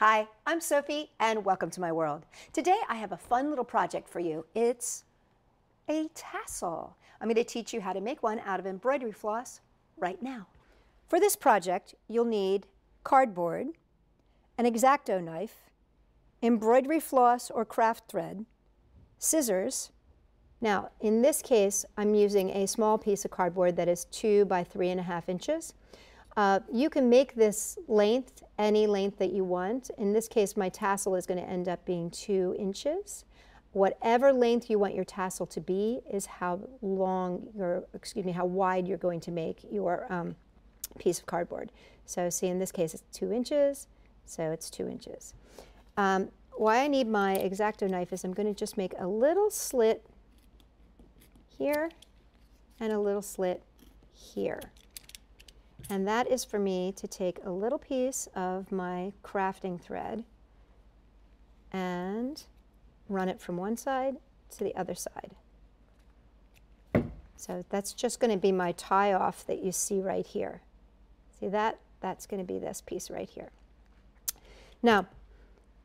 Hi, I'm Sophie and welcome to my world. Today I have a fun little project for you. It's a tassel. I'm going to teach you how to make one out of embroidery floss right now. For this project, you'll need cardboard, an X-Acto knife, embroidery floss or craft thread, scissors. Now, in this case, I'm using a small piece of cardboard that is 2 by 3.5 inches. You can make this length any length that you want. In this case, my tassel is going to end up being 2 inches. Whatever length you want your tassel to be is how wide you're going to make your piece of cardboard. So see, in this case, it's 2 inches, so it's 2 inches. Why I need my X-Acto knife is I'm going to just make a little slit here and a little slit here. And that is for me to take a little piece of my crafting thread and run it from one side to the other side. So that's just going to be my tie off that you see right here. See that? That's going to be this piece right here. Now,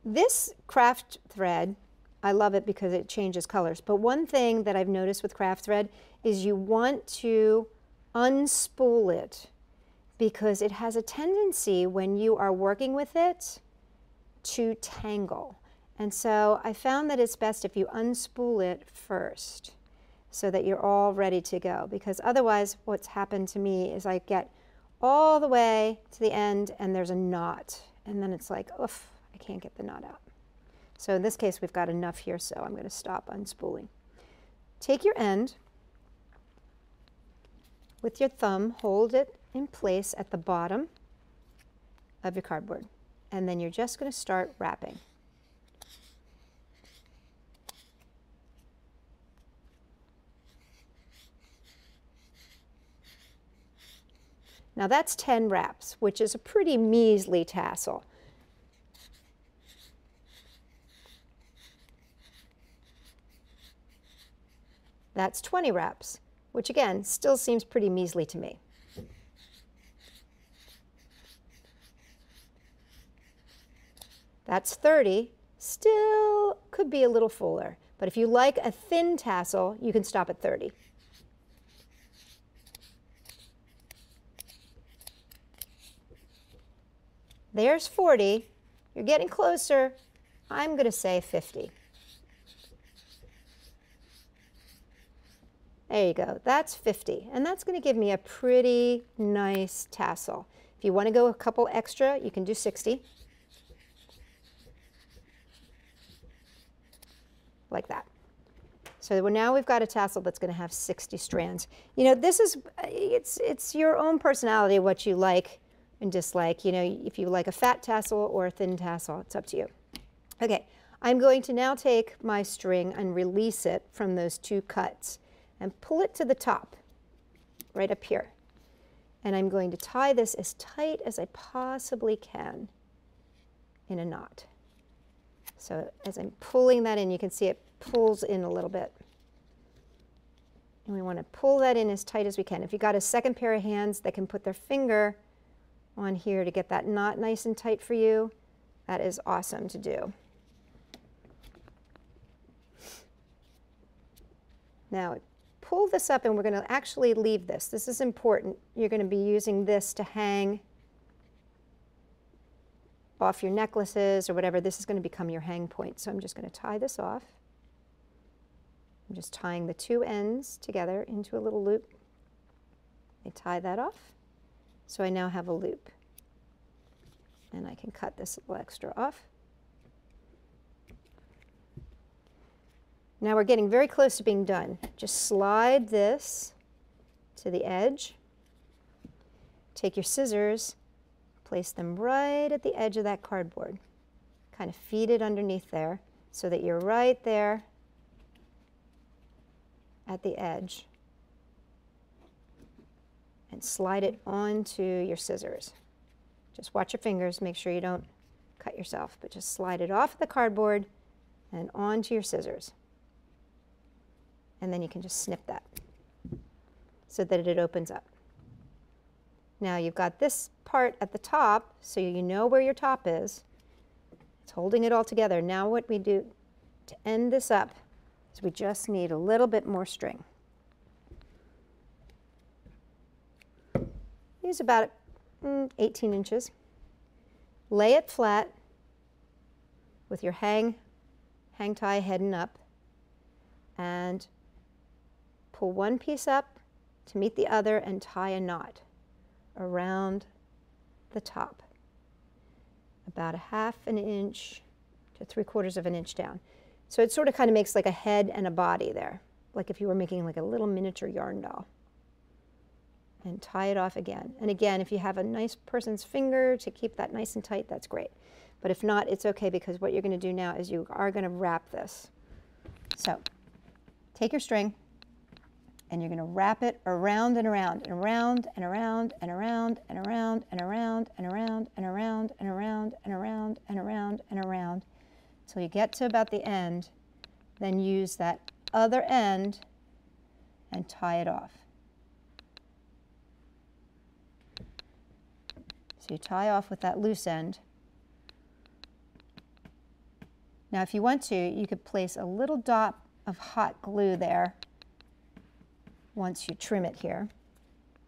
this craft thread, I love it because it changes colors. But one thing that I've noticed with craft thread is you want to unspool it, because it has a tendency when you are working with it to tangle. And so I found that it's best if you unspool it first so that you're all ready to go, because otherwise what's happened to me is I get all the way to the end and there's a knot, and then it's like, oof, I can't get the knot out. So in this case we've got enough here, so I'm going to stop unspooling. Take your end, with your thumb, hold it in place at the bottom of your cardboard, and then you're just going to start wrapping. Now that's 10 wraps, which is a pretty measly tassel. That's 20 wraps, which again still seems pretty measly to me. That's 30, still could be a little fuller, but if you like a thin tassel, you can stop at 30. There's 40, you're getting closer, I'm going to say 50. There you go, that's 50, and that's going to give me a pretty nice tassel. If you want to go a couple extra, you can do 60. Like that. So now we've got a tassel that's going to have 60 strands. You know, this is, it's your own personality, what you like and dislike. You know, if you like a fat tassel or a thin tassel, it's up to you. Okay, I'm going to now take my string and release it from those two cuts and pull it to the top, right up here. And I'm going to tie this as tight as I possibly can in a knot. So as I'm pulling that in, you can see it pulls in a little bit. And we want to pull that in as tight as we can. If you've got a second pair of hands that can put their finger on here to get that knot nice and tight for you, that is awesome to do. Now pull this up, and we're going to actually leave this. This is important. You're going to be using this to hang off your necklaces or whatever. This is going to become your hang point. So I'm just going to tie this off. I'm just tying the two ends together into a little loop. I tie that off. So I now have a loop. And I can cut this little extra off. Now we're getting very close to being done. Just slide this to the edge. Take your scissors, place them right at the edge of that cardboard. Kind of feed it underneath there so that you're right there at the edge. And slide it onto your scissors. Just watch your fingers, make sure you don't cut yourself, but just slide it off the cardboard and onto your scissors. And then you can just snip that so that it opens up. Now you've got this part at the top, so you know where your top is. It's holding it all together. Now what we do to end this up is we just need a little bit more string. Use about 18 inches. Lay it flat with your hang tie heading up and pull one piece up to meet the other and tie a knot around the top. About 1/2 inch to 3/4 of an inch down. So it sort of kind of makes like a head and a body there, like if you were making like a little miniature yarn doll. And tie it off again. And again, if you have a nice person's finger to keep that nice and tight, that's great. But if not, it's okay, because what you're going to do now is you are going to wrap this. So take your string and you're going to wrap it around and around and around and around and around and around and around and around and around and around and around and around and around until you get to about the end. Then use that other end and tie it off. So you tie off with that loose end. Now if you want to, you could place a little dot of hot glue there once you trim it here,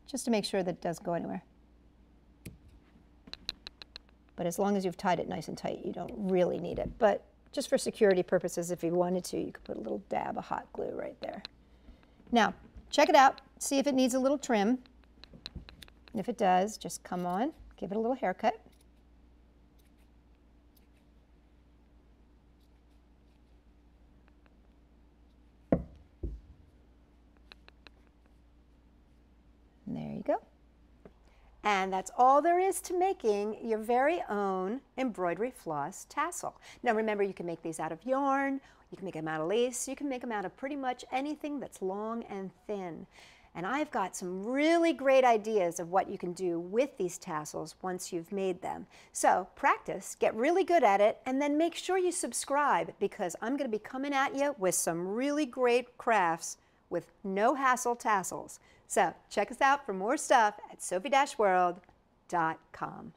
just to make sure that it doesn't go anywhere. But as long as you've tied it nice and tight, you don't really need it. But just for security purposes, if you wanted to, you could put a little dab of hot glue right there. Now, check it out. See if it needs a little trim. And if it does, just come on. Give it a little haircut. And there you go. And that's all there is to making your very own embroidery floss tassel. Now remember, you can make these out of yarn, you can make them out of lace, you can make them out of pretty much anything that's long and thin. And I've got some really great ideas of what you can do with these tassels once you've made them. So practice, get really good at it, and then make sure you subscribe, because I'm going to be coming at you with some really great crafts with no hassle tassels. So check us out for more stuff at Sophie-World.com.